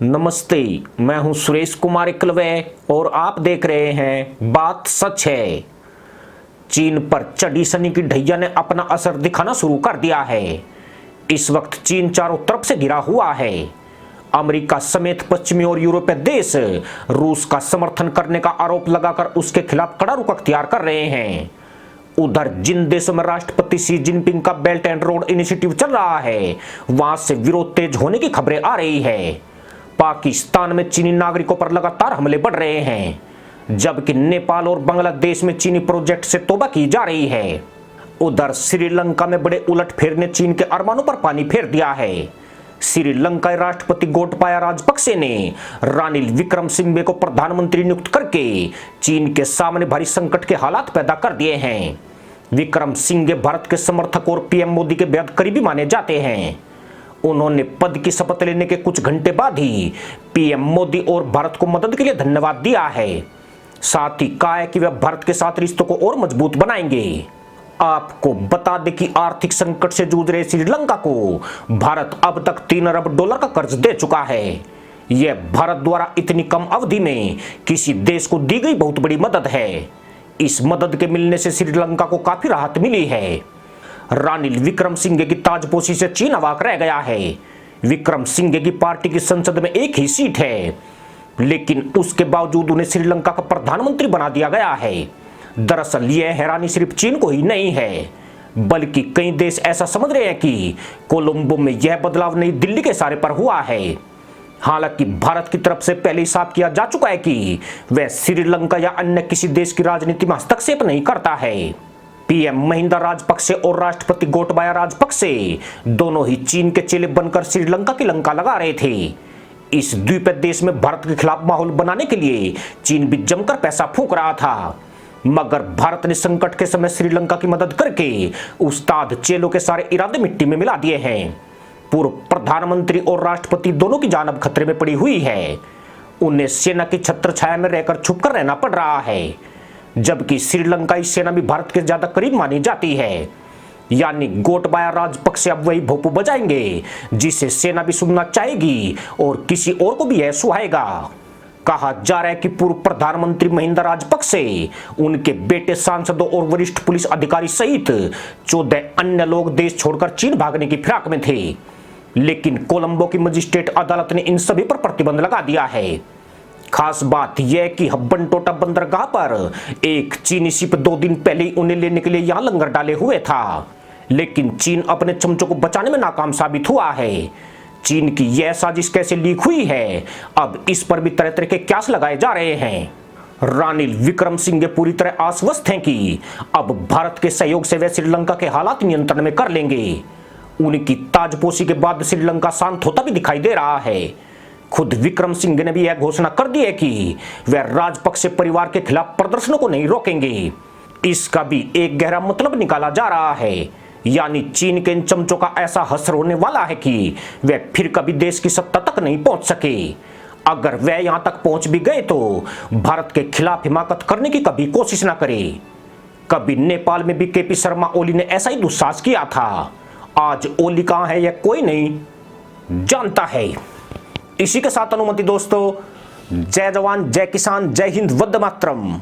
नमस्ते, मैं हूं सुरेश कुमार इकलवे और आप देख रहे हैं बात सच है। चीन पर चढ़ी शनि की ढैया ने अपना असर दिखाना शुरू कर दिया है। इस वक्त चीन चारों तरफ से घिरा हुआ है। अमेरिका समेत पश्चिमी और यूरोपीय देश रूस का समर्थन करने का आरोप लगाकर उसके खिलाफ कड़ा रुख अख्तियार कर रहे हैं। उधर जिन देशों में राष्ट्रपति शी जिनपिंग का बेल्ट एंड रोड इनिशिएटिव चल रहा है, वहां से विरोध तेज होने की खबरें आ रही है। पाकिस्तान में चीनी नागरिकों पर लगातार हमले बढ़ रहे हैं, जबकि नेपाल और बांग्लादेश में चीनी प्रोजेक्ट से तौबा की जा रही है। उधर श्रीलंका में बड़े उलटफेर ने चीन के अरमानों पर पानी फेर दिया है। श्रीलंका राष्ट्रपति गोटबाया राजपक्से ने रानिल विक्रमसिंघे को प्रधानमंत्री नियुक्त करके चीन के सामने भारी संकट के हालात पैदा कर दिए हैं। विक्रमसिंघे भारत के समर्थक और पीएम मोदी के बेहद करीबी माने जाते हैं। उन्होंने पद की शपथ लेने के कुछ घंटे बाद ही पीएम मोदी और भारत को मदद के लिए धन्यवाद दिया है। साथ ही कहा है कि वे भारत के साथ रिश्तों को और मजबूत बनाएंगे। आपको बता दें कि आर्थिक संकट से जूझ रहे श्रीलंका को भारत अब तक $3 अरब का कर्ज दे चुका है। यह भारत द्वारा इतनी कम अवधि में किसी देश को दी गई बहुत बड़ी मदद है। इस मदद के मिलने से श्रीलंका को काफी राहत मिली है। रानिल विक्रमसिंघे की ताजपोशी से चीन अवाक रह गया है। विक्रमसिंघे की पार्टी की संसद में एक ही सीट है, लेकिन उसके बावजूद उन्हें श्रीलंका का प्रधानमंत्री बना दिया गया है। दरअसल यह हैरानी सिर्फ चीन को ही नहीं है, बल्कि कई देश ऐसा समझ रहे हैं कि कोलंबो में यह बदलाव नई दिल्ली के इशारे पर हुआ है। हालांकि भारत की तरफ से पहले ही साफ किया जा चुका है कि वह श्रीलंका या अन्य किसी देश की राजनीति में हस्तक्षेप नहीं करता है। पीएम महिंदा राजपक्से और राष्ट्रपति गोटबाया राजपक्से दोनों ही चीन के चेले बनकर श्रीलंका की लंका लगा रहे थे। इस द्वीपीय देश में भारत के खिलाफ माहौल बनाने के लिए चीन भी जमकर पैसा फूंक रहा था, मगर भारत ने संकट के समय श्रीलंका की मदद करके उस्ताद चेलों के सारे इरादे मिट्टी में मिला दिए हैं। पूर्व प्रधानमंत्री और राष्ट्रपति दोनों की जान अब खतरे में पड़ी हुई है। उन्हें सेना की छत्र छाया में रहकर छुपकर रहना पड़ रहा है, जबकि श्रीलंकाई सेना भी भारत के ज्यादा करीब मानी जाती है। यानी गोटबाया राजपक्से अब वही भोपू बजाएंगे जिसे सेना भी सुनना चाहेगी और किसी और को भी यह सुहाएगा। कहा जा रहा है कि पूर्व प्रधानमंत्री महिंदा राजपक्से, उनके बेटे, सांसदों और वरिष्ठ पुलिस अधिकारी सहित 14 अन्य लोग देश छोड़कर चीन भागने की फिराक में थे, लेकिन कोलंबो की मजिस्ट्रेट अदालत ने इन सभी पर प्रतिबंध लगा दिया है। खास बात यह कि हब्बन-टोटा बंदरगाह पर एक चीनी शिप 2 दिन पहले ही उन्हें लेने के लिए यहां लंगर डाले हुए था, लेकिन चीन अपने चमचों को बचाने में नाकाम साबित हुआ है। चीन की यह साजिश कैसे लीक हुई है, अब इस पर भी तरह तरह के क्यास लगाए जा रहे हैं। रानिल विक्रमसिंघे पूरी तरह आश्वस्त हैं कि अब भारत के सहयोग से वे श्रीलंका के हालात नियंत्रण में कर लेंगे। उनकी ताजपोशी के बाद श्रीलंका शांत होता भी दिखाई दे रहा है। खुद विक्रमसिंघे ने भी यह घोषणा कर दी है कि वे राजपक्से परिवार के खिलाफ प्रदर्शनों को नहीं रोकेंगे। इसका भी एक गहरा मतलब निकाला जा रहा है, यानी चीन के इन चमचों का ऐसा हश्र होने वाला है कि वे फिर कभी देश की सत्ता तक नहीं पहुंच सके। अगर वे यहां तक पहुंच भी गए तो भारत के खिलाफ हिमाकत करने की कभी कोशिश ना करे। कभी नेपाल में भी केपी शर्मा ओली ने ऐसा ही दुस्साहस किया था। आज ओली कहां है यह कोई नहीं जानता है। इसी के साथ अनुमति दोस्तों, जय जवान, जय किसान, जय हिंद, वंदे मातरम।